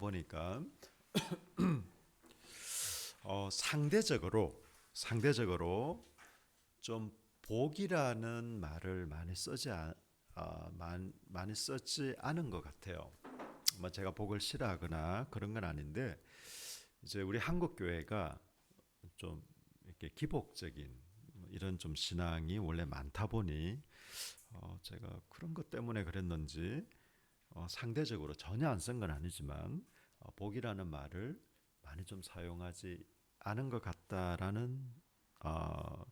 보니까 상대적으로 좀 복이라는 말을 많이 쓰지 않은 것 같아요. 뭐 제가 복을 싫어하거나 그런 건 아닌데 이제 우리 한국 교회가 좀 이렇게 기복적인 이런 좀 신앙이 원래 많다 보니 제가 그런 것 때문에 그랬는지 상대적으로 전혀 안 쓴 건 아니지만 복이라는 말을 많이 좀 사용하지 않은 것 같다라는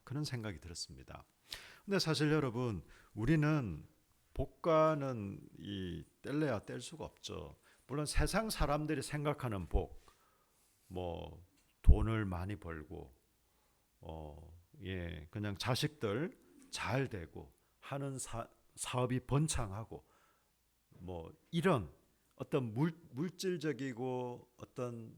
그런 생각이 들었습니다. 근데 사실 여러분 우리는 복과는 이 뗄래야 뗄 수가 없죠. 물론 세상 사람들이 생각하는 복, 뭐 돈을 많이 벌고, 그냥 자식들 잘 되고 하는 사업이 번창하고, 뭐 이런 어떤 물질적이고 어떤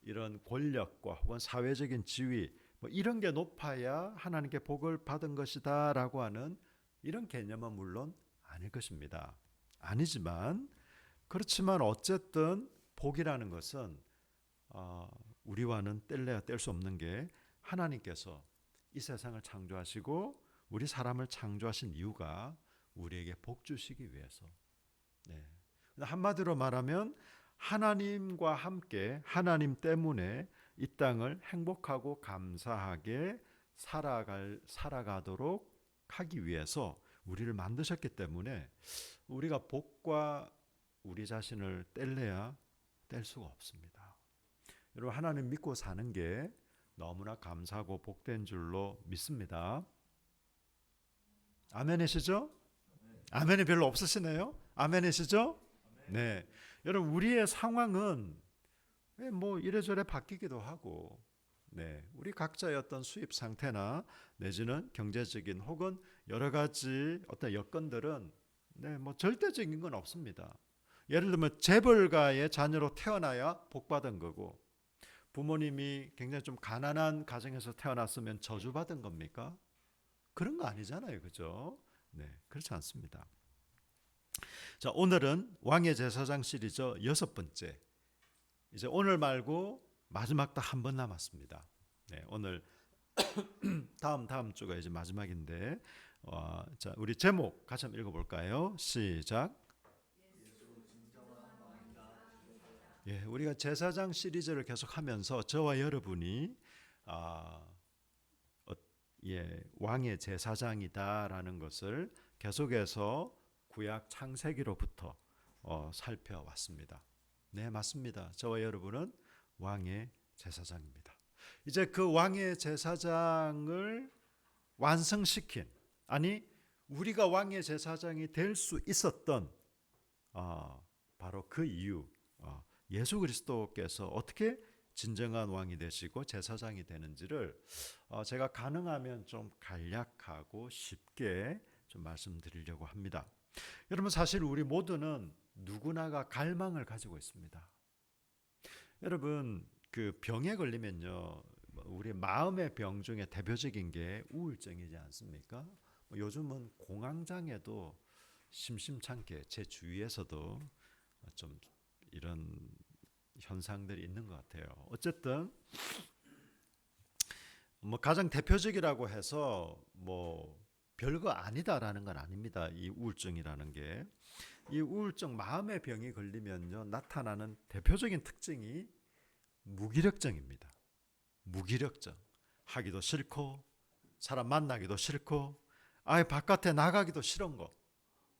이런 권력과 혹은 사회적인 지위 뭐 이런 게 높아야 하나님께 복을 받은 것이다라고 하는 이런 개념은 물론 아닐 것입니다. 아니지만 그렇지만 어쨌든 복이라는 것은 우리와는 뗄래야 뗄 수 없는 게 하나님께서 이 세상을 창조하시고 우리 사람을 창조하신 이유가 우리에게 복 주시기 위해서. 네. 한마디로 말하면 하나님과 함께 하나님 때문에 이 땅을 행복하고 감사하게 살아가도록 하기 위해서 우리를 만드셨기 때문에 우리가 복과 우리 자신을 뗄래야 뗄 수가 없습니다. 여러분 하나님 믿고 사는 게 너무나 감사하고 복된 줄로 믿습니다. 아멘이시죠? 아멘이 별로 없으시네요. 아멘이시죠? 네. 여러분 우리의 상황은 뭐 이래저래 바뀌기도 하고, 네, 우리 각자의 어떤 수입 상태나 내지는 경제적인 혹은 여러 가지 어떤 여건들은 뭐 절대적인 건 없습니다. 예를 들면 재벌가의 자녀로 태어나야 복 받은 거고, 부모님이 굉장히 좀 가난한 가정에서 태어났으면 저주받은 겁니까? 그런 거 아니잖아요, 그죠? 네, 그렇지 않습니다. 자, 오늘은 왕의 제사장 시리즈 6번째. 이제 오늘 말고 마지막 딱 한 번 남았습니다. 네, 오늘 다음 주가 이제 마지막인데, 자, 우리 제목 같이 한번 읽어볼까요? 시작. 예, 우리가 제사장 시리즈를 계속하면서 저와 여러분이 왕의 제사장이다라는 것을 계속해서 구약 창세기로부터 살펴왔습니다. 네, 맞습니다. 저와 여러분은 왕의 제사장입니다. 이제 그 왕의 제사장을 완성시킨, 아니 우리가 왕의 제사장이 될 수 있었던 바로 그 이유, 예수 그리스도께서 어떻게 진정한 왕이 되시고 제사장이 되는지를 제가 가능하면 좀 간략하고 쉽게 좀 말씀드리려고 합니다. 여러분 사실 우리 모두는 누구나가 갈망을 가지고 있습니다. 여러분 그 병에 걸리면요, 우리 마음의 병 중에 대표적인 게 우울증이지 않습니까? 요즘은 공황장애도 심심찮게 제 주위에서도 좀 이런 현상들이 있는 것 같아요. 어쨌든 뭐 가장 대표적이라고 해서 뭐 별거 아니다라는 건 아닙니다. 이 우울증이라는 게. 이 우울증 마음의 병이 걸리면요 나타나는 대표적인 특징이 무기력증입니다. 무기력증. 하기도 싫고 사람 만나기도 싫고 아예 바깥에 나가기도 싫은 거.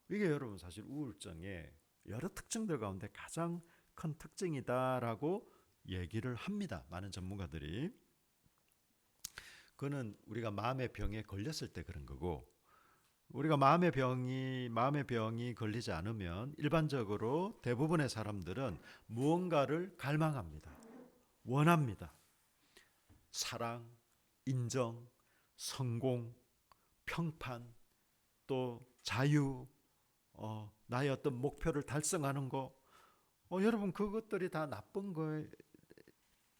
이게 여러분 사실 우울증의 여러 특징들 가운데 가장 큰 특징이다라고 얘기를 합니다. 많은 전문가들이. 그거는 우리가 마음의 병에 걸렸을 때 그런 거고, 우리가 마음의 병이 걸리지 않으면 일반적으로 대부분의 사람들은 무언가를 갈망합니다. 원합니다. 사랑, 인정, 성공, 평판, 또 자유, 나의 어떤 목표를 달성하는 거. 여러분 그것들이 다 나쁜 거예요.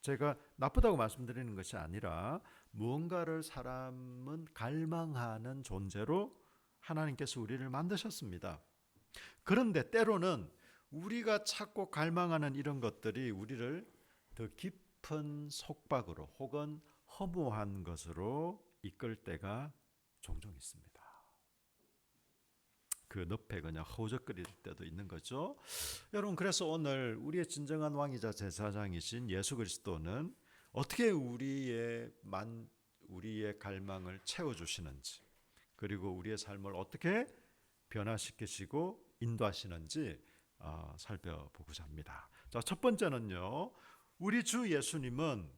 제가 나쁘다고 말씀드리는 것이 아니라 무언가를 사람은 갈망하는 존재로 하나님께서 우리를 만드셨습니다. 그런데 때로는 우리가 찾고 갈망하는 이런 것들이 우리를 더 깊은 속박으로 혹은 허무한 것으로 이끌 때가 종종 있습니다. 그 늪에 그냥 허우적거릴 때도 있는 거죠. 여러분, 그래서 오늘 우리의 진정한 왕이자 제사장이신 예수 그리스도는 어떻게 우리의 갈망을 채워주시는지, 그리고 우리의 삶을 어떻게 변화시키시고 인도하시는지 살펴보고자 합니다. 자, 첫 번째는요, 우리 주 예수님은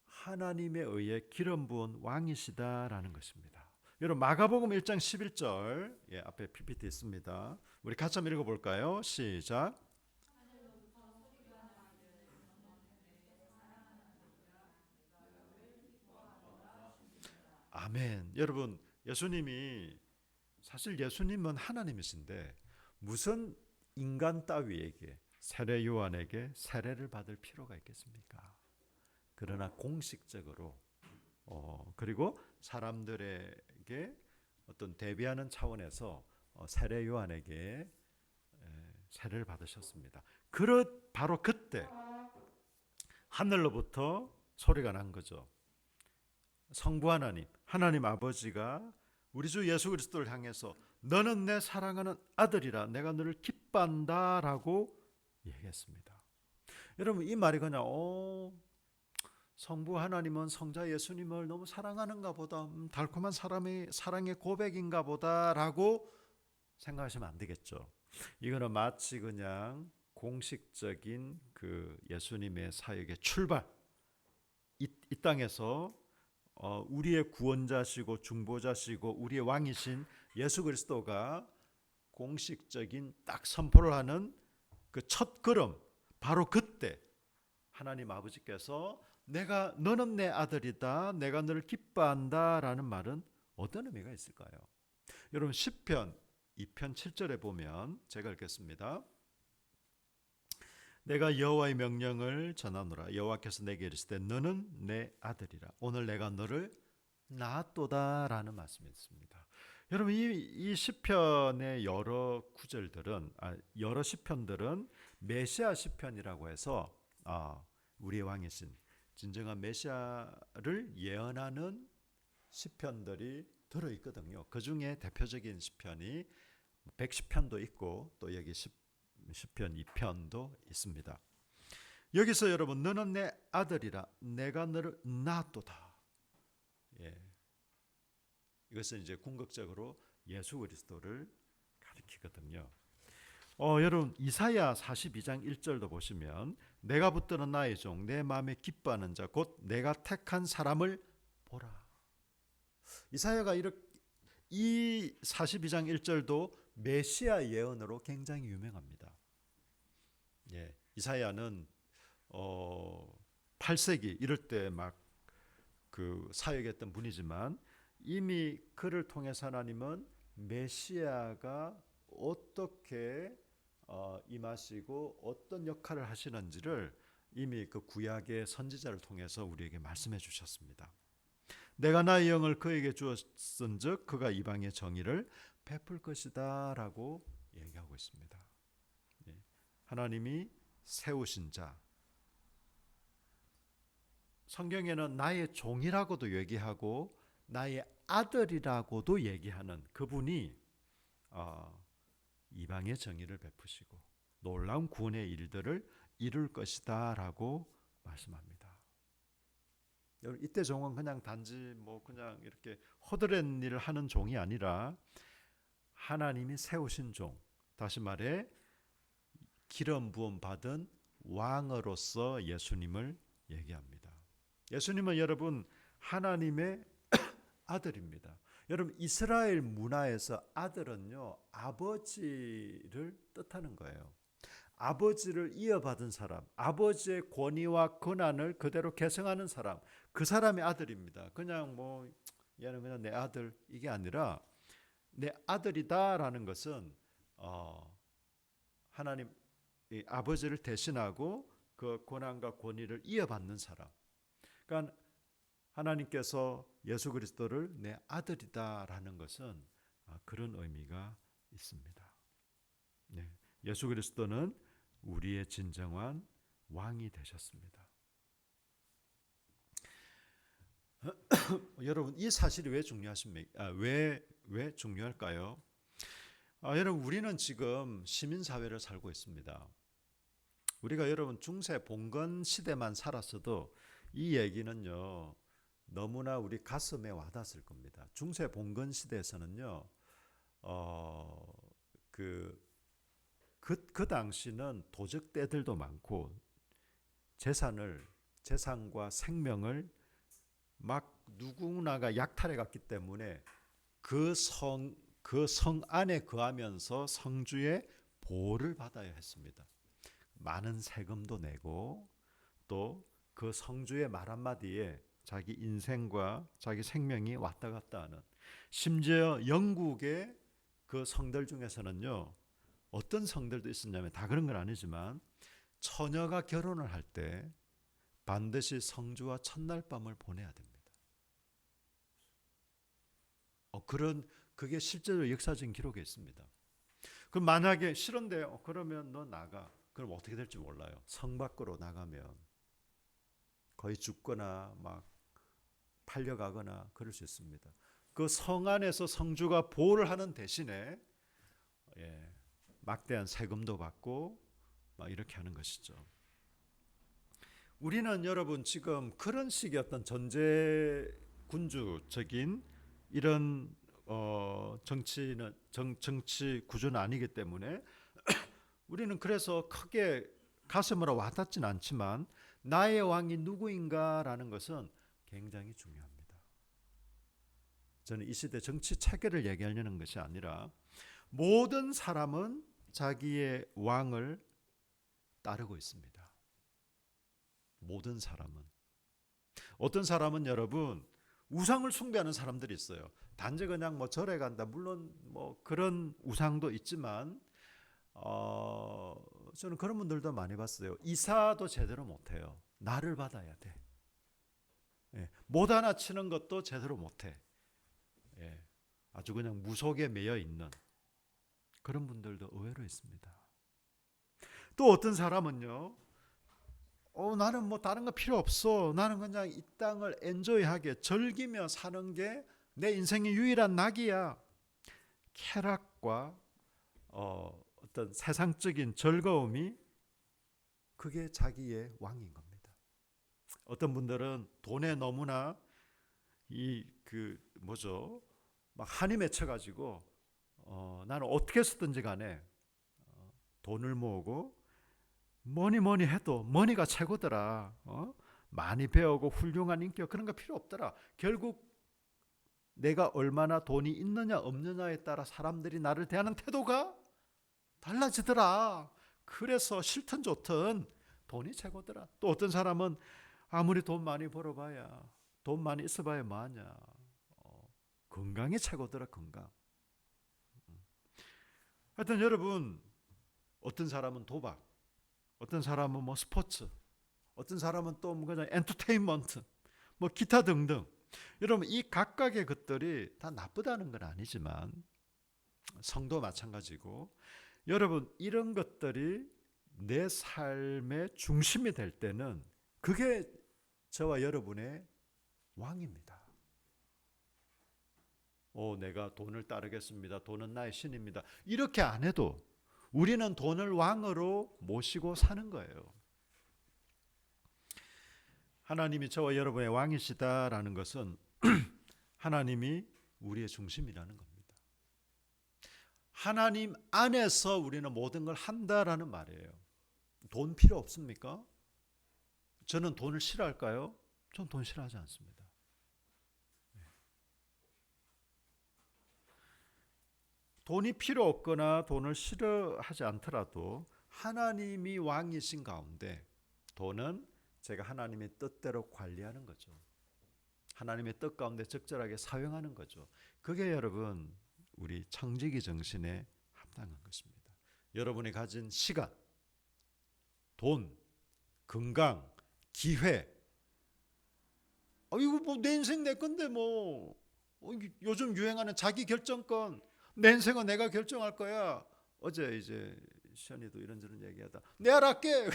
하나님에 의해 기름 부은 왕이시다라는 것입니다. 여러분, 마가복음 1장 11절, 앞에 PPT 있습니다. 우리 같이 한번 읽어볼까요? 시작. 아멘. 여러분, 사실 예수님은 하나님이신데 무슨 인간 따위에게, 세례 요한에게 세례를 받을 필요가 있겠습니까? 그러나 공식적으로 그리고 사람들에게 어떤 대비하는 차원에서 세례 요한에게 세례를 받으셨습니다. 바로 그때 하늘로부터 소리가 난 거죠. 성부 하나님 아버지가 우리 주 예수 그리스도를 향해서 너는 내 사랑하는 아들이라, 내가 너를 기뻐한다라고 얘기했습니다. 여러분, 이 말이 그냥 성부 하나님은 성자 예수님을 너무 사랑하는가 보다, 달콤한 사랑의 고백인가 보다라고 생각하시면 안 되겠죠. 이거는 마치 그냥 공식적인 그 예수님의 사역의 출발, 이 땅에서 우리의 구원자시고 중보자시고 우리의 왕이신 예수 그리스도가 공식적인 딱 선포를 하는 그 첫 걸음, 바로 그때 하나님 아버지께서 너는 내 아들이다, 내가 너를 기뻐한다라는 말은 어떤 의미가 있을까요? 여러분, 시편 2편 7절에 보면, 제가 읽겠습니다. 내가 여호와의 명령을 전하노라. 여호와께서 내게 이르시되 너는 내 아들이라. 오늘 내가 너를 낳았도다라는 말씀이 있습니다. 여러분, 이 시편의 여러 구절들은, 여러 시편들은 메시아 시편이라고 해서 우리의 왕이신 진정한 메시아를 예언하는 시편들이 들어있거든요. 그 중에 대표적인 시편이 110편도 있고 또 여기 시편 2편도 있습니다. 여기서 여러분, 너는 내 아들이라, 내가 너를 낳았도다. 이것은 이제 궁극적으로 예수 그리스도를 가리키거든요. 여러분, 이사야 42장 1절도 보시면, 내가 붙드는 나의 종, 내 마음에 기뻐하는 자, 곧 내가 택한 사람을 보라. 이사야가 이 42장 1절도 메시아 예언으로 굉장히 유명합니다. 이사야는 8세기 이럴 때 막 그 사역했던 분이지만, 이미 그를 통해서 하나님은 메시아가 어떻게 임하시고 어떤 역할을 하시는지를 이미 그 구약의 선지자를 통해서 우리에게 말씀해 주셨습니다. 내가 나의 영을 그에게 주었은즉 그가 이방의 정의를 베풀 것이다 라고 얘기하고 있습니다. 하나님이 세우신 자, 성경에는 나의 종이라고도 얘기하고 나의 아들이라고도 얘기하는 그분이 이방의 정의를 베푸시고 놀라운 구원의 일들을 이룰 것이다 라고 말씀합니다. 이때 종은 그냥 단지 그냥 이렇게 허드렛 일을 하는 종이 아니라 하나님이 세우신 종, 다시 말해 기름 부음 받은 왕으로서 예수님을 얘기합니다. 예수님은 여러분 하나님의 아들입니다. 여러분, 이스라엘 문화에서 아들은요, 아버지를 뜻하는 거예요. 아버지를 이어받은 사람, 아버지의 권위와 권한을 그대로 계승하는 사람, 그 사람의 아들입니다. 그냥 얘는 그냥 내 아들, 이게 아니라 내 아들이다라는 것은 하나님 아버지를 대신하고 그 권한과 권위를 이어받는 사람. 그러니까 하나님께서 예수 그리스도를 내 아들이다라는 것은 그런 의미가 있습니다. 예수 그리스도는 우리의 진정한 왕이 되셨습니다. 여러분, 이 사실이 왜 중요하십니까? 왜 중요할까요? 여러분, 우리는 지금 시민사회를 살고 있습니다. 우리가 여러분 중세 봉건 시대만 살았어도 이 얘기는요 너무나 우리 가슴에 와닿았을 겁니다. 중세 봉건 시대에서는요 그 당시는 도적떼들도 많고 재산과 생명을 막 누구나가 약탈해 갔기 때문에 그 성 안에 거하면서 성주의 보호를 받아야 했습니다. 많은 세금도 내고 또 그 성주의 말 한마디에 자기 인생과 자기 생명이 왔다 갔다 하는, 심지어 영국의 그 성들 중에서는요 어떤 성들도 있었냐면, 다 그런 건 아니지만 처녀가 결혼을 할 때 반드시 성주와 첫날 밤을 보내야 됩니다. 그게 실제로 역사적인 기록에 있습니다. 그럼 만약에 싫은데 그러면 너 나가. 그럼 어떻게 될지 몰라요. 성 밖으로 나가면 거의 죽거나 막 팔려가거나 그럴 수 있습니다. 그 성 안에서 성주가 보호를 하는 대신에 막대한 세금도 받고 막 이렇게 하는 것이죠. 우리는 여러분 지금 그런 식의 어떤 전제 군주적인 이런 정치 구조는 아니기 때문에 우리는 그래서 크게 가슴으로 와닿지는 않지만 나의 왕이 누구인가라는 것은 굉장히 중요합니다. 저는 이 시대 정치 체계를 얘기하려는 것이 아니라 모든 사람은 자기의 왕을 따르고 있습니다. 모든 사람은. 어떤 사람은 여러분 우상을 숭배하는 사람들이 있어요. 단지 그냥 뭐 절에 간다. 물론 뭐 그런 우상도 있지만 저는 그런 분들도 많이 봤어요. 이사도 제대로 못해요. 나를 받아야 돼. 못 하나 치는 것도 제대로 못해. 아주 그냥 무속에 매여 있는 그런 분들도 의외로 있습니다. 또 어떤 사람은요, 나는 뭐 다른 거 필요 없어. 나는 그냥 이 땅을 엔조이하게 즐기며 사는 게 내 인생의 유일한 낙이야. 쾌락과 어떤 세상적인 즐거움이 그게 자기의 왕인 겁니다. 어떤 분들은 돈에 너무나 막 한이 맺혀가지고 나는 어떻게 쓰든지 간에 돈을 모으고 뭐니 해도 머니가 최고더라. 많이 배우고 훌륭한 인격 그런 거 필요 없더라. 결국 내가 얼마나 돈이 있느냐 없느냐에 따라 사람들이 나를 대하는 태도가 달라지더라. 그래서 싫든 좋든 돈이 최고더라. 또 어떤 사람은 아무리 돈 많이 벌어봐야, 돈 많이 있어봐야 뭐하냐. 건강이 최고더라. 건강. 하여튼 여러분, 어떤 사람은 도박, 어떤 사람은 뭐 스포츠, 어떤 사람은 또 그냥 엔터테인먼트, 뭐 기타 등등. 여러분 이 각각의 것들이 다 나쁘다는 건 아니지만 성도 마찬가지고, 여러분 이런 것들이 내 삶의 중심이 될 때는 그게 저와 여러분의 왕입니다. 내가 돈을 따르겠습니다. 돈은 나의 신입니다. 이렇게 안 해도 우리는 돈을 왕으로 모시고 사는 거예요. 하나님이 저와 여러분의 왕이시다라는 것은 하나님이 우리의 중심이라는 겁니다. 하나님 안에서 우리는 모든 걸 한다라는 말이에요. 돈 필요 없습니까? 저는 돈을 싫어할까요? 저는 돈 싫어하지 않습니다. 돈이 필요 없거나 돈을 싫어하지 않더라도 하나님이 왕이신 가운데 돈은 제가 하나님의 뜻대로 관리하는 거죠. 하나님의 뜻 가운데 적절하게 사용하는 거죠. 그게 여러분 우리 청지기 정신에 합당한 것입니다. 여러분이 가진 시간, 돈, 건강, 기회, 이거 뭐 내 인생 내 건데 뭐 요즘 유행하는 자기 결정권, 내 인생은 내가 결정할 거야. 어제 이제 시연이도 이런저런 얘기하다 내가 할게.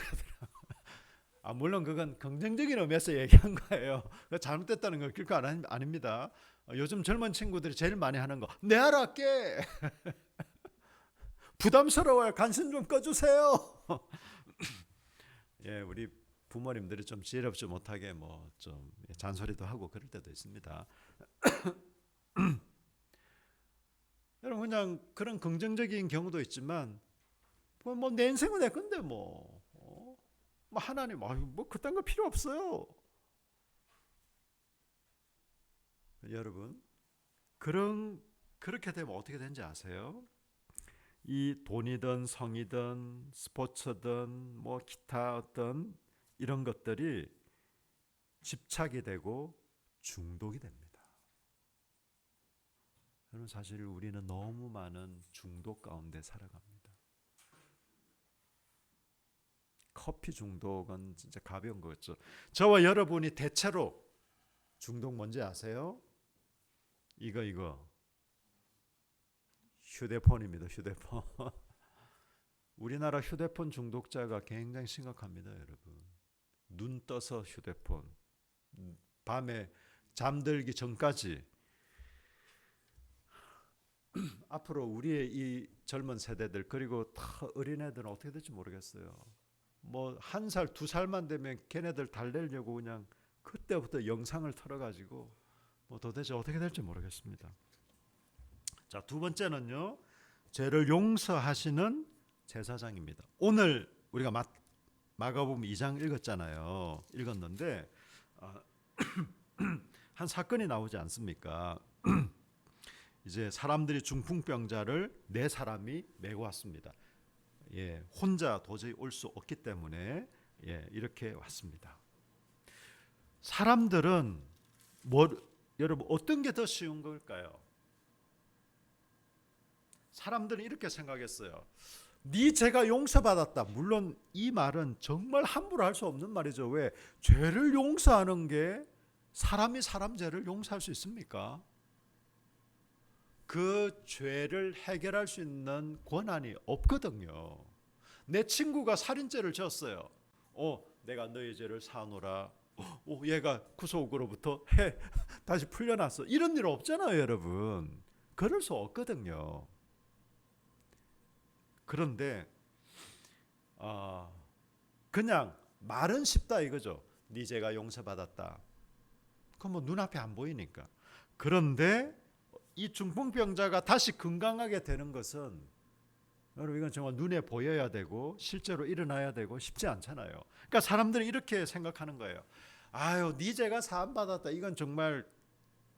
물론 그건 긍정적인 의미에서 얘기한 거예요. 잘못됐다는 걸 결코 아닙니다. 요즘 젊은 친구들이 제일 많이 하는 거 내가 할게. 부담스러워요. 관심 좀 꺼주세요. 예, 우리 부모님들이 좀 지혜롭지 못하게 뭐 좀 잔소리도 하고 그럴 때도 있습니다. 여러분 그냥 그런 긍정적인 경우도 있지만 뭐 내 인생은 내 건데 뭐 하나님 뭐 그딴 거 필요 없어요. 여러분 그렇게 되면 어떻게 되는지 아세요? 이 돈이든 성이든 스포츠든 뭐 기타 어떤 이런 것들이 집착이 되고 중독이 됩니다. 여러분 사실 우리는 너무 많은 중독 가운데 살아갑니다. 커피 중독은 진짜 가벼운 거죠. 저와 여러분이 대체로 중독 뭔지 아세요? 이거 휴대폰입니다. 휴대폰. 우리나라 휴대폰 중독자가 굉장히 심각합니다, 여러분. 눈 떠서 휴대폰, 밤에 잠들기 전까지. 앞으로 우리의 이 젊은 세대들 그리고 다 어린애들은 어떻게 될지 모르겠어요. 뭐 1살, 2살만 되면 걔네들 달래려고 그냥 그때부터 영상을 틀어가지고 뭐 도대체 어떻게 될지 모르겠습니다. 자, 두 번째는요, 죄를 용서하시는 제사장입니다. 오늘 우리가 마가복음 2장 읽었는데 한 사건이 나오지 않습니까? 이제 사람들이 중풍병자를 4사람이 메고 왔습니다. 예, 혼자 도저히 올 수 없기 때문에 이렇게 왔습니다. 사람들은 여러분 어떤 게 더 쉬운 걸까요? 사람들은 이렇게 생각했어요. 네 죄가 용서받았다. 물론 이 말은 정말 함부로 할 수 없는 말이죠. 왜? 죄를 용서하는 게 사람이 사람 죄를 용서할 수 있습니까? 그 죄를 해결할 수 있는 권한이 없거든요. 내 친구가 살인죄를 지었어요. 내가 너의 죄를 사노라. 얘가 구속으로부터 다시 풀려났어. 이런 일 없잖아요, 여러분. 그럴 수 없거든요. 그런데 그냥 말은 쉽다 이거죠. 네 죄가 용서받았다. 그건 뭐 눈앞에 안 보이니까. 그런데 이 중풍병자가 다시 건강하게 되는 것은 여러분 이건 정말 눈에 보여야 되고 실제로 일어나야 되고 쉽지 않잖아요. 그러니까 사람들이 이렇게 생각하는 거예요. 아유, 네 죄가 사함 받았다. 이건 정말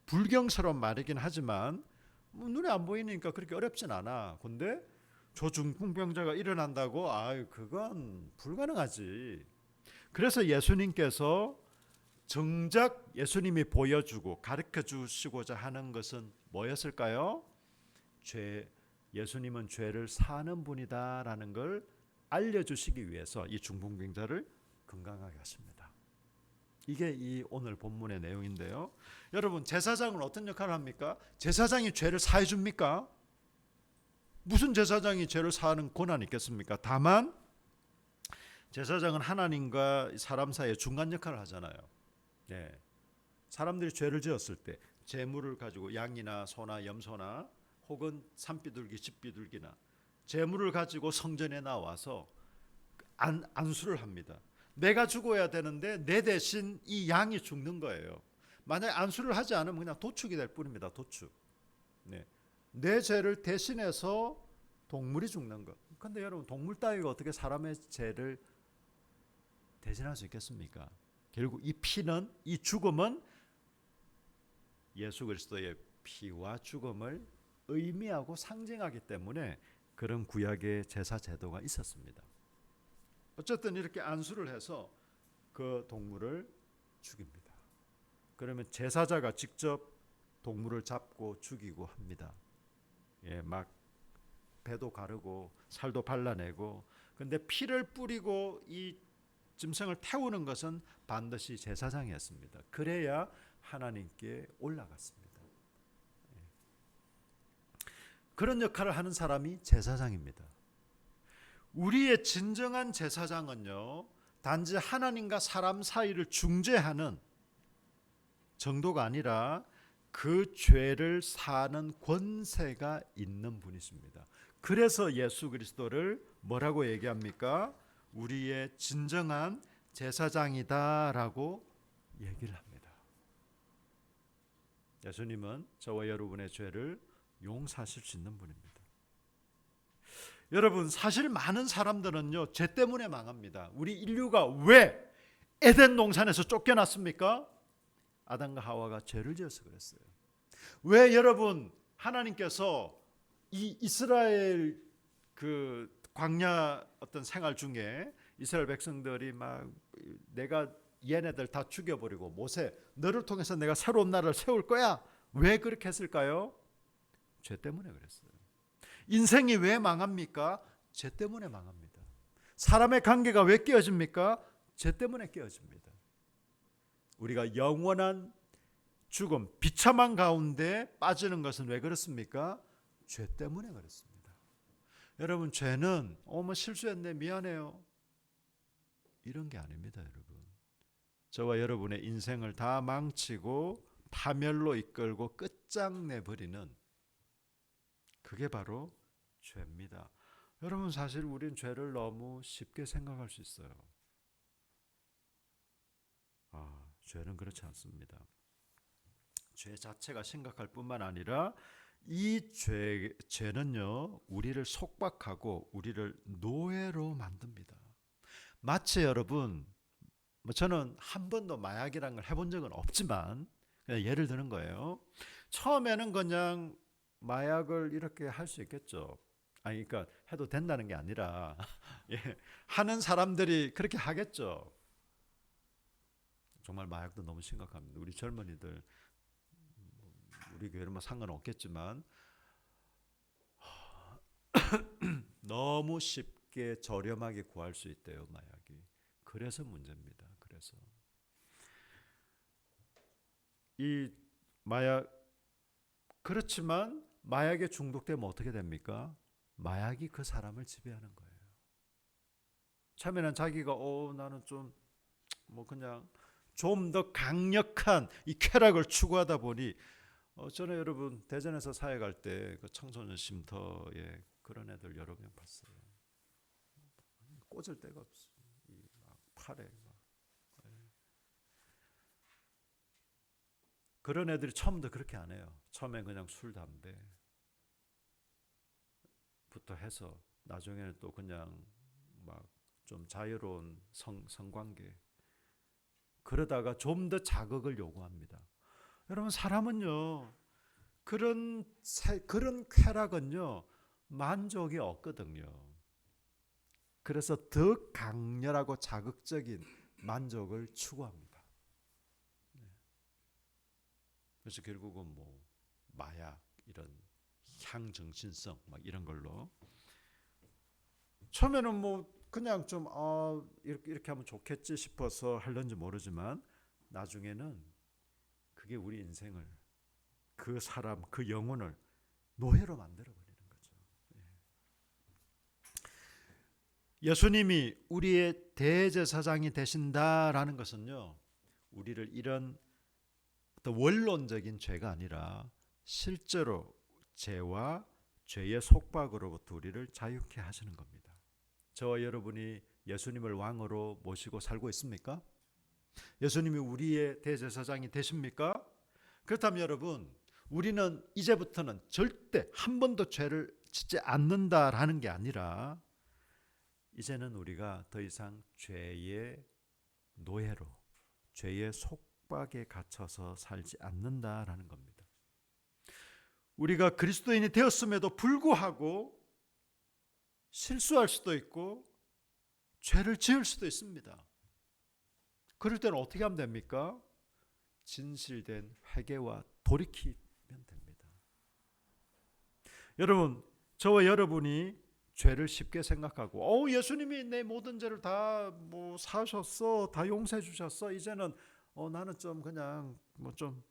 불경스러운 말이긴 하지만 뭐 눈에 안 보이니까 그렇게 어렵진 않아. 근데 저 중풍병자가 일어난다고? 아유, 그건 불가능하지. 그래서 예수님께서 정작 예수님이 보여주고 가르쳐 주시고자 하는 것은 뭐였을까요? 예수님은 죄를 사는 분이다라는 걸 알려주시기 위해서 이 중풍병자를 건강하게 하십니다. 이게 이 오늘 본문의 내용인데요. 여러분, 제사장은 어떤 역할을 합니까? 제사장이 죄를 사해 줍니까? 무슨 제사장이 죄를 사하는 권한이 있겠습니까? 다만 제사장은 하나님과 사람 사이의 중간 역할을 하잖아요. 네. 사람들이 죄를 지었을 때 제물을 가지고 양이나 소나 염소나 혹은 산비둘기, 집비둘기나 제물을 가지고 성전에 나와서 안수를 합니다. 내가 죽어야 되는데 내 대신 이 양이 죽는 거예요. 만약에 안수를 하지 않으면 그냥 도축이 될 뿐입니다. 도축. 네. 내 죄를 대신해서 동물이 죽는 것. 그런데 여러분, 동물 따위가 어떻게 사람의 죄를 대신할 수 있겠습니까? 결국 이 피는, 이 죽음은 예수 그리스도의 피와 죽음을 의미하고 상징하기 때문에 그런 구약의 제사 제도가 있었습니다. 어쨌든 이렇게 안수를 해서 그 동물을 죽입니다. 그러면 제사자가 직접 동물을 잡고 죽이고 합니다. 막 배도 가르고 살도 발라내고, 근데 피를 뿌리고 이 짐승을 태우는 것은 반드시 제사장이었습니다. 그래야 하나님께 올라갔습니다. 그런 역할을 하는 사람이 제사장입니다. 우리의 진정한 제사장은요, 단지 하나님과 사람 사이를 중재하는 정도가 아니라 그 죄를 사는 권세가 있는 분이십니다. 그래서 예수 그리스도를 뭐라고 얘기합니까? 우리의 진정한 제사장이다라고 얘기를 합니다. 예수님은 저와 여러분의 죄를 용서하실 수 있는 분입니다. 여러분, 사실 많은 사람들은요, 죄 때문에 망합니다. 우리 인류가 왜 에덴 동산에서 쫓겨났습니까? 아담과 하와가 죄를 지어서 그랬어요. 왜 여러분, 하나님께서 이 이스라엘 그 광야 어떤 생활 중에 이스라엘 백성들이 막 내가 얘네들 다 죽여버리고 모세 너를 통해서 내가 새로운 나라를 세울 거야. 왜 그렇게 했을까요? 죄 때문에 그랬어요. 인생이 왜 망합니까? 죄 때문에 망합니다. 사람의 관계가 왜 깨어집니까? 죄 때문에 깨어집니다. 우리가 영원한 죽음, 비참한 가운데 빠지는 것은 왜 그렇습니까? 죄 때문에 그렇습니다. 여러분, 죄는 뭐 실수했네, 미안해요, 이런 게 아닙니다. 여러분, 저와 여러분의 인생을 다 망치고 파멸로 이끌고 끝장내버리는, 그게 바로 죄입니다. 여러분, 사실 우린 죄를 너무 쉽게 생각할 수 있어요. 죄는 그렇지 않습니다. 죄 자체가 심각할 뿐만 아니라 이 죄는요, 우리를 속박하고 우리를 노예로 만듭니다. 마치 여러분, 저는 한 번도 마약이라는 걸 해본 적은 없지만 그냥 예를 드는 거예요. 처음에는 그냥 마약을 이렇게 할 수 있겠죠. 그러니까 해도 된다는 게 아니라 예, 하는 사람들이 그렇게 하겠죠. 정말 마약도 너무 심각합니다. 우리 젊은이들, 우리 교회는 뭐 상관없겠지만 너무 쉽게 저렴하게 구할 수 있대요, 마약이. 그래서 문제입니다. 그래서 이 마약, 그렇지만 마약에 중독되면 어떻게 됩니까? 마약이 그 사람을 지배하는 거예요. 처음에는 자기가 나는 좀 그냥 좀 더 강력한 이 쾌락을 추구하다 보니 저는 여러분 대전에서 사회 갈 때 그 청소년 쉼터에 그런 애들 여러 명 봤어요. 꽂을 데가 없어. 막 팔에 막. 그런 애들이 처음부터 그렇게 안 해요. 처음엔 그냥 술, 담배부터 해서 나중에는 또 그냥 막 좀 자유로운 성관계. 그러다가 좀 더 자극을 요구합니다. 여러분, 사람은요, 그런 쾌락은요, 만족이 없거든요. 그래서 더 강렬하고 자극적인 만족을 추구합니다. 그래서 결국은 마약, 이런 향정신성 막 이런 걸로 처음에는 그냥 좀 이렇게 하면 좋겠지 싶어서 하려는지 모르지만 나중에는 그게 우리 인생을, 그 사람, 그 영혼을 노예로 만들어버리는 거죠. 예수님이 우리의 대제사장이 되신다라는 것은요, 우리를 이런 어떤 원론적인 죄가 아니라 실제로 죄와 죄의 속박으로부터 우리를 자유케 하시는 겁니다. 저와 여러분이 예수님을 왕으로 모시고 살고 있습니까? 예수님이 우리의 대제사장이 되십니까? 그렇다면 여러분, 우리는 이제부터는 절대 한 번도 죄를 짓지 않는다라는 게 아니라 이제는 우리가 더 이상 죄의 노예로, 죄의 속박에 갇혀서 살지 않는다라는 겁니다. 우리가 그리스도인이 되었음에도 불구하고 실수할 수도 있고 죄를 지을 수도 있습니다. 그럴 때는 어떻게 하면 됩니까? 진실된 회개와 돌이키면 됩니다. 여러분, 저와 여러분이 죄를 쉽게 생각하고 예수님이 내 모든 죄를 다 사셨어, 다 용서해 주셨어, 이제는 나는 좀 그냥 좀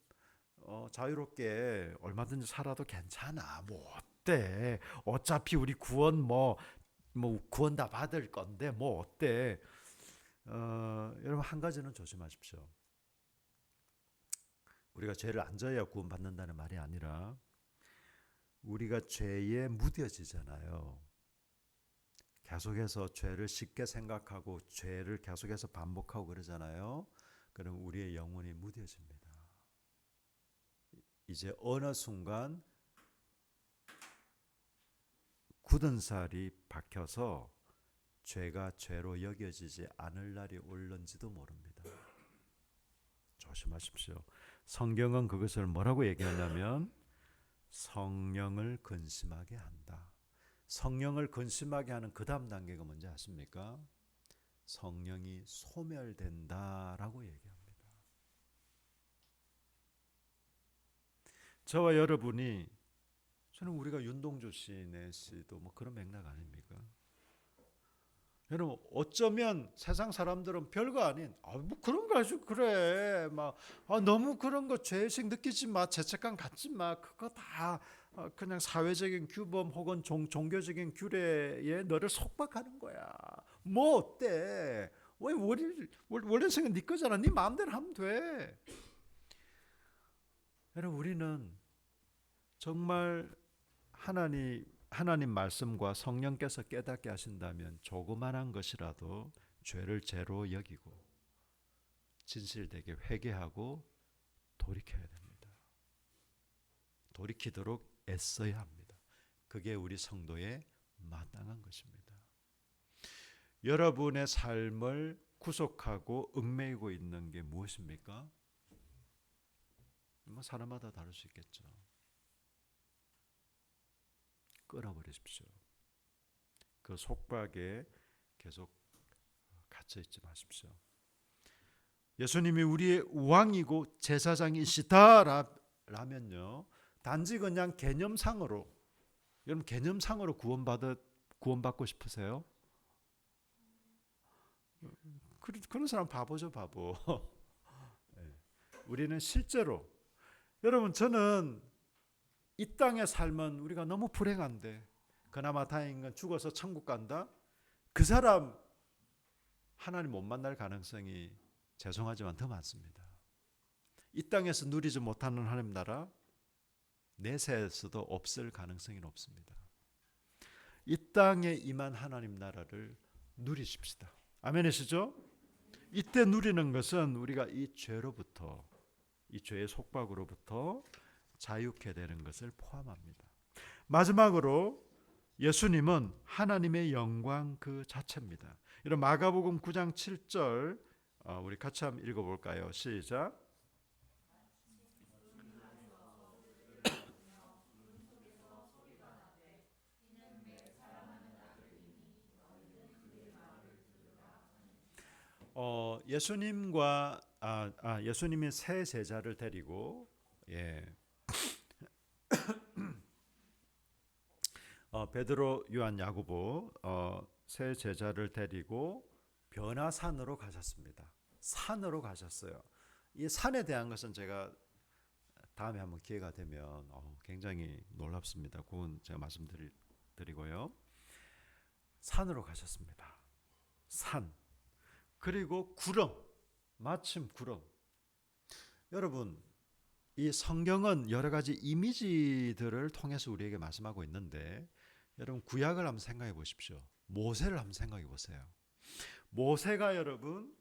자유롭게 얼마든지 살아도 괜찮아, 어때, 어차피 우리 구원 뭐 구원 다 받을 건데 뭐 어때? 여러분 한 가지는 조심하십시오. 우리가 죄를 안 져야 구원 받는다는 말이 아니라 우리가 죄에 무뎌지잖아요. 계속해서 죄를 쉽게 생각하고 죄를 계속해서 반복하고 그러잖아요. 그럼 우리의 영혼이 무뎌집니다. 이제 어느 순간 굳은 살이 박혀서 죄가 죄로 여겨지지 않을 날이 올는지도 모릅니다. 조심하십시오. 성경은 그것을 뭐라고 얘기하냐면 성령을 근심하게 한다. 성령을 근심하게 하는 그 다음 단계가 뭔지 아십니까? 성령이 소멸된다라고 얘기합니다. 저와 여러분이, 저는 우리가 윤동주 씨, 내 씨도 뭐 그런 맥락 아닙니까? 여러분 어쩌면 세상 사람들은 별거 아닌 뭐 그런 거 아주 그래 막 너무 그런 거 죄의식 느끼지 마, 죄책감 갖지 마, 그거 다 그냥 사회적인 규범 혹은 종교적인 규례에 너를 속박하는 거야. 뭐 어때? 왜 원래 생각 네 거잖아. 네 마음대로 하면 돼. 여러분 우리는 정말 하나님 말씀과 성령께서 깨닫게 하신다면 조그만한 것이라도 죄를 죄로 여기고 진실되게 회개하고 돌이켜야 됩니다. 돌이키도록 애써야 합니다. 그게 우리 성도의 마땅한 것입니다. 여러분의 삶을 구속하고 얽매이고 있는 게 무엇입니까? 뭐 사람마다 다를 수 있겠죠. 끊어버리십시오. 그 속박에 계속 갇혀있지 마십시오. 예수님이 우리의 왕이고 제사장이시다라면요, 단지 그냥 개념상으로, 여러분 개념상으로 구원받고 싶으세요? 그런 사람 바보죠, 바보. 우리는 실제로, 여러분 저는 이 땅의 삶은 우리가 너무 불행한데 그나마 다행인 건 죽어서 천국 간다? 그 사람 하나님 못 만날 가능성이 죄송하지만 더 많습니다. 이 땅에서 누리지 못하는 하나님 나라 내세에서도 없을 가능성이 높습니다. 이 땅에 임한 하나님 나라를 누리십시다. 아멘이시죠? 이때 누리는 것은 우리가 이 죄로부터, 이 죄의 속박으로부터 자유케 되는 것을 포함합니다. 마지막으로 예수님은 하나님의 영광 그 자체입니다. 이런 마가복음 9장 7절 우리 같이 한번 읽어볼까요? 시작. 예수님이 세 제자를 데리고 베드로, 요한, 야고보 세 제자를 데리고 변화산으로 가셨습니다. 산으로 가셨어요. 이 산에 대한 것은 제가 다음에 한번 기회가 되면 굉장히 놀랍습니다. 그건 제가 말씀드리고요. 산으로 가셨습니다. 산. 그리고 구름. 마침 구름. 여러분 이 성경은 여러 가지 이미지들을 통해서 우리에게 말씀하고 있는데 여러분 구약을 한번 생각해 보십시오. 모세를 한번 생각해 보세요. 모세가 여러분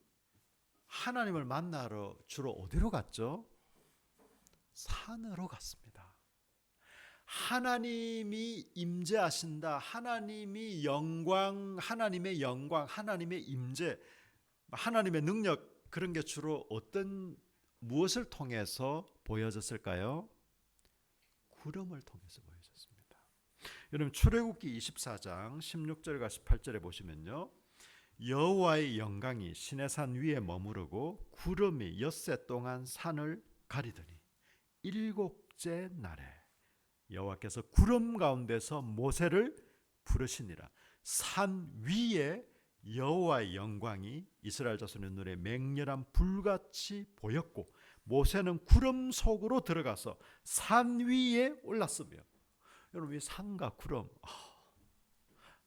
하나님을 만나러 주로 어디로 갔죠? 산으로 갔습니다. 하나님이 임재하신다. 하나님의 영광, 하나님의 임재, 하나님의 능력, 그런 게 주로 무엇을 통해서 보여졌을까요? 구름을 통해서 보여졌습니다. 여러분 출애굽기 24장 16절과 18절에 보시면요, 여호와의 영광이 시내산 위에 머무르고 구름이 엿새 동안 산을 가리더니 일곱째 날에 여호와께서 구름 가운데서 모세를 부르시니라. 산 위에 여호와의 영광이 이스라엘 자손의 눈에 맹렬한 불같이 보였고 모세는 구름 속으로 들어가서 산 위에 올랐으며, 여러분 이 산과 구름,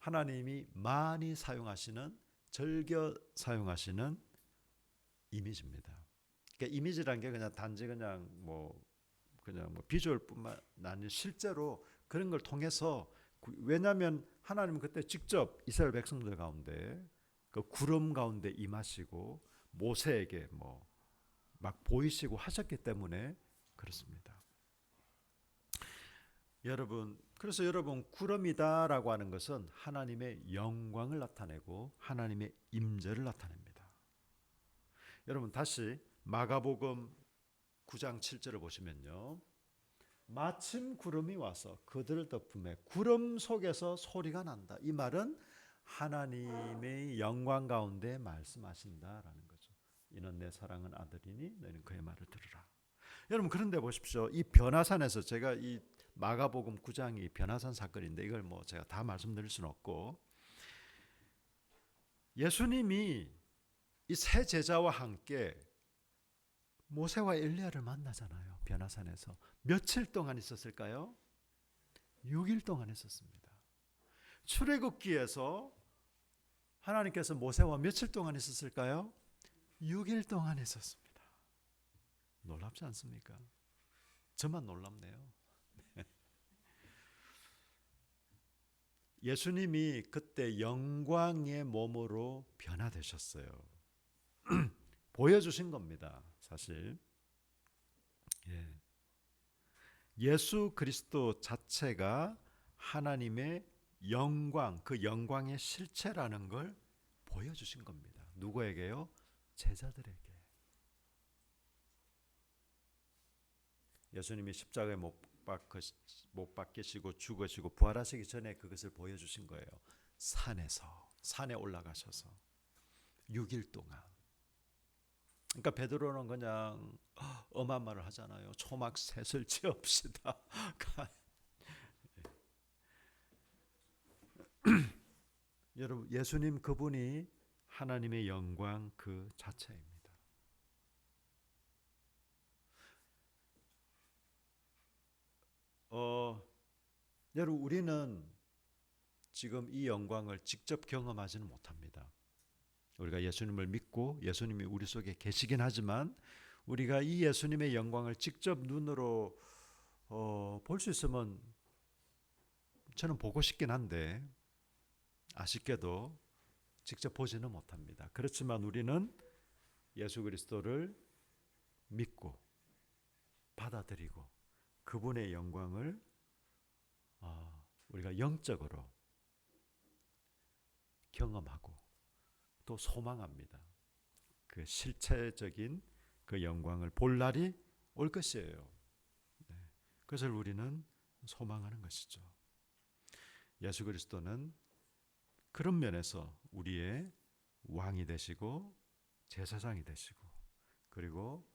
하나님이 많이 사용하시는, 즐겨 사용하시는 이미지입니다. 그러니까 이미지란 게 그냥 단지 그냥 뭐 비주얼뿐만 아니라 실제로 그런 걸 통해서, 왜냐하면 하나님은 그때 직접 이스라엘 백성들 가운데 그 구름 가운데 임하시고 모세에게 뭐 막 보이시고 하셨기 때문에 그렇습니다. 여러분, 그래서 여러분, 구름이다라고 하는 것은 하나님의 영광을 나타내고 하나님의 임재를 나타냅니다. 여러분, 다시 마가복음 9장 7절을 보시면요, 마침 구름이 와서 그들을 덮음에 구름 속에서 소리가 난다. 이 말은 하나님의 영광 가운데 말씀하신다라는 거죠. 이는 내 사랑하는 아들이니 너희는 그의 말을 들으라. 여러분, 그런데 보십시오. 이 변화산에서, 제가 이 마가복음 9장이 변화산 사건인데 이걸 뭐 제가 다 말씀드릴 수는 없고, 예수님이 이 세 제자와 함께 모세와 엘리야를 만나잖아요. 변화산에서 며칠 동안 있었을까요? 6일 동안 있었습니다. 출애굽기에서 하나님께서 모세와 며칠 동안 있었을까요? 6일 동안 있었습니다. 놀랍지 않습니까? 저만 놀랍네요. 예수님이 그때 영광의 몸으로 변화되셨어요. 보여주신 겁니다. 사실 예수 그리스도 자체가 하나님의 영광, 그 영광의 실체라는 걸 보여주신 겁니다. 누구에게요? 제자들에게. 예수님이 십자가에 못 박히시고 죽으시고 부활하시기 전에 그것을 보여주신 거예요. 산에 올라가셔서 6일 동안. 그러니까 베드로는 그냥 엄한 말을 하잖아요. 초막 셋을 지읍시다. 여러분, 예수님 그분이 하나님의 영광 그 자체입니다. 여러분, 우리는 지금 이 영광을 직접 경험하지는 못합니다. 우리가 예수님을 믿고 예수님이 우리 속에 계시긴 하지만 우리가 이 예수님의 영광을 직접 눈으로 볼 수 있으면 저는 보고 싶긴 한데 아쉽게도 직접 보지는 못합니다. 그렇지만 우리는 예수 그리스도를 믿고 받아들이고 그분의 영광을 우리가 영적으로 경험하고 또 소망합니다. 그 실체적인 그 영광을 볼 날이 올 것이에요. 그것을 우리는 소망하는 것이죠. 예수 그리스도는 그런 면에서 우리의 왕이 되시고 제사장이 되시고 그리고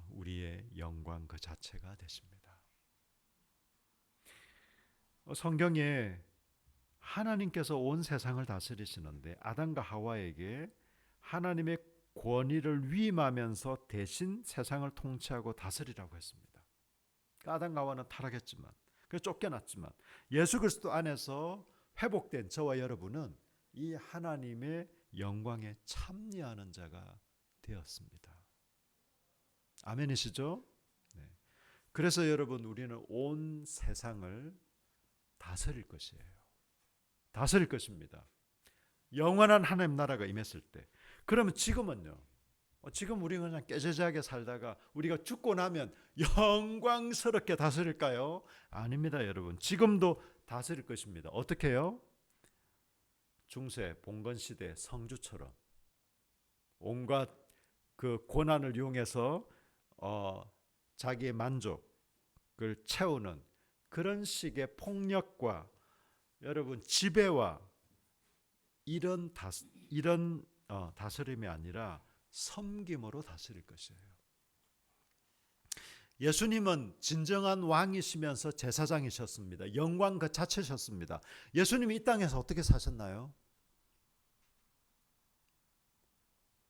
우리의 영광 그 자체가 되십니다. 성경에 하나님께서 온 세상을 다스리시는데 아담과 하와에게 하나님의 권위를 위임하면서 대신 세상을 통치하고 다스리라고 했습니다. 아담과 하와는 타락했지만, 그래서 쫓겨났지만 예수 그리스도 안에서 회복된 저와 여러분은 이 하나님의 영광에 참여하는 자가 되었습니다. 아멘이시죠? 네. 그래서 여러분, 우리는 온 세상을 다스릴 것이에요. 다스릴 것입니다. 영원한 하나님 나라가 임했을 때. 그러면 지금은요? 지금 우리가 그냥 깨재재하게 살다가 우리가 죽고 나면 영광스럽게 다스릴까요? 아닙니다, 여러분. 지금도 다스릴 것입니다. 어떻게 해요? 중세 봉건 시대 성주처럼 온갖 그 고난을 이용해서 자기의 만족을 채우는 그런 식의 폭력과 여러분 지배와 이런 다스림이 아니라 섬김으로 다스릴 것이에요. 예수님은 진정한 왕이시면서 제사장이셨습니다. 영광 그 자체셨습니다. 예수님이 이 땅에서 어떻게 사셨나요?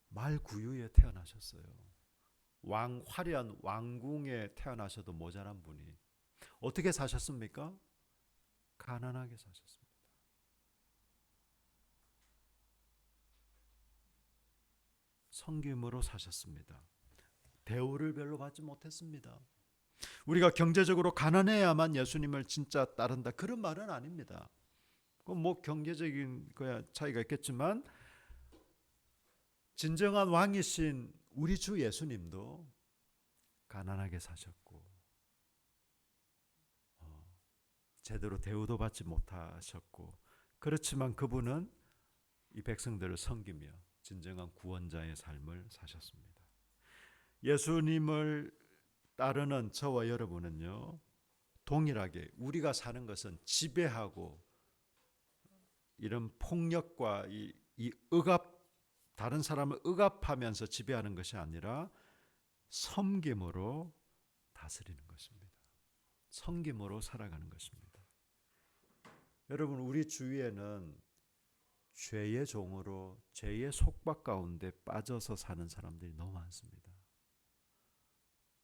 말구유에 태어나셨어요. 화려한 왕궁에 태어나셔도 모자란 분이 어떻게 사셨습니까? 가난하게 사셨습니다. 섬김으로 사셨습니다. 대우를 별로 받지 못했습니다. 우리가 경제적으로 가난해야만 예수님을 진짜 따른다, 그런 말은 아닙니다. 뭐 경제적인 거야 차이가 있겠지만 진정한 왕이신 우리 주 예수님도 가난하게 사셨고 제대로 대우도 받지 못하셨고, 그렇지만 그분은 이 백성들을 섬기며 진정한 구원자의 삶을 사셨습니다. 예수님을 따르는 저와 여러분은요, 동일하게 우리가 사는 것은 지배하고 이런 폭력과 이 억압, 다른 사람을 억압하면서 지배하는 것이 아니라 섬김으로 다스리는 것입니다. 섬김으로 살아가는 것입니다. 여러분, 우리 주위에는 죄의 종으로 죄의 속박 가운데 빠져서 사는 사람들이 너무 많습니다.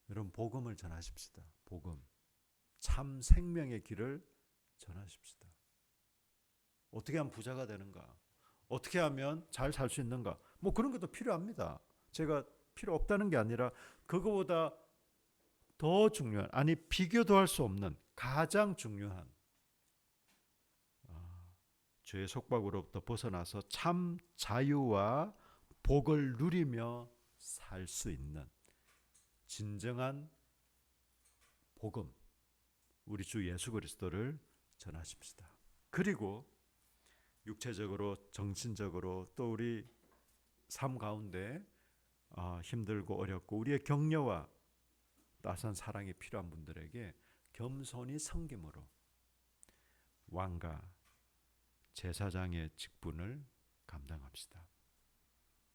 여러분, 복음을 전하십시다. 복음, 참 생명의 길을 전하십시다. 어떻게 하면 부자가 되는가? 어떻게 하면 잘 살 수 있는가? 뭐 그런 것도 필요합니다. 제가 필요 없다는 게 아니라 그거보다 더 중요한, 아니 비교도 할 수 없는 가장 중요한 죄의 속박으로부터 벗어나서 참 자유와 복을 누리며 살 수 있는 진정한 복음, 우리 주 예수 그리스도를 전하십시다. 그리고 육체적으로, 정신적으로, 또 우리 삶 가운데 힘들고 어렵고 우리의 격려와 따스한 사랑이 필요한 분들에게 겸손히 섬김으로 왕과 제사장의 직분을 감당합시다.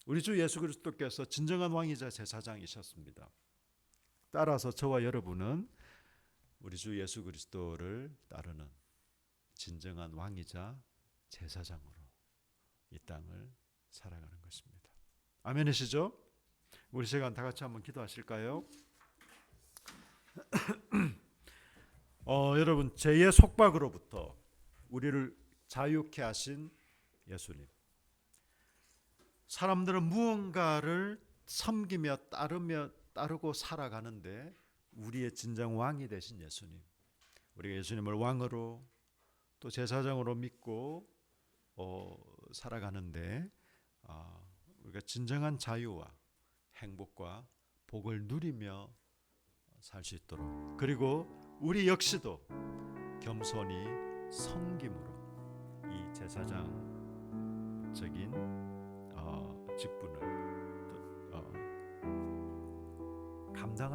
우리 주 예수 그리스도께서 진정한 왕이자 제사장이셨습니다. 따라서 저와 여러분은 우리 주 예수 그리스도를 따르는 진정한 왕이자 제사장으로 이 땅을 살아가는 것입니다. 아멘이시죠? 우리 시간 다 같이 한번 기도하실까요? 여러분, 죄의 속박으로부터 우리를 자유케 하신 예수님, 사람들은 무언가를 섬기며 따르고 살아가는데 우리의 진정 왕이 되신 예수님, 우리가 예수님을 왕으로 또 제사장으로 믿고 살아가는데 우리가 진정한 자유와 행복과 복을 누리며 살 수 있도록, 그리고 우리 역시도 겸손히 섬김으로 이 제사장적인 직분을 감당할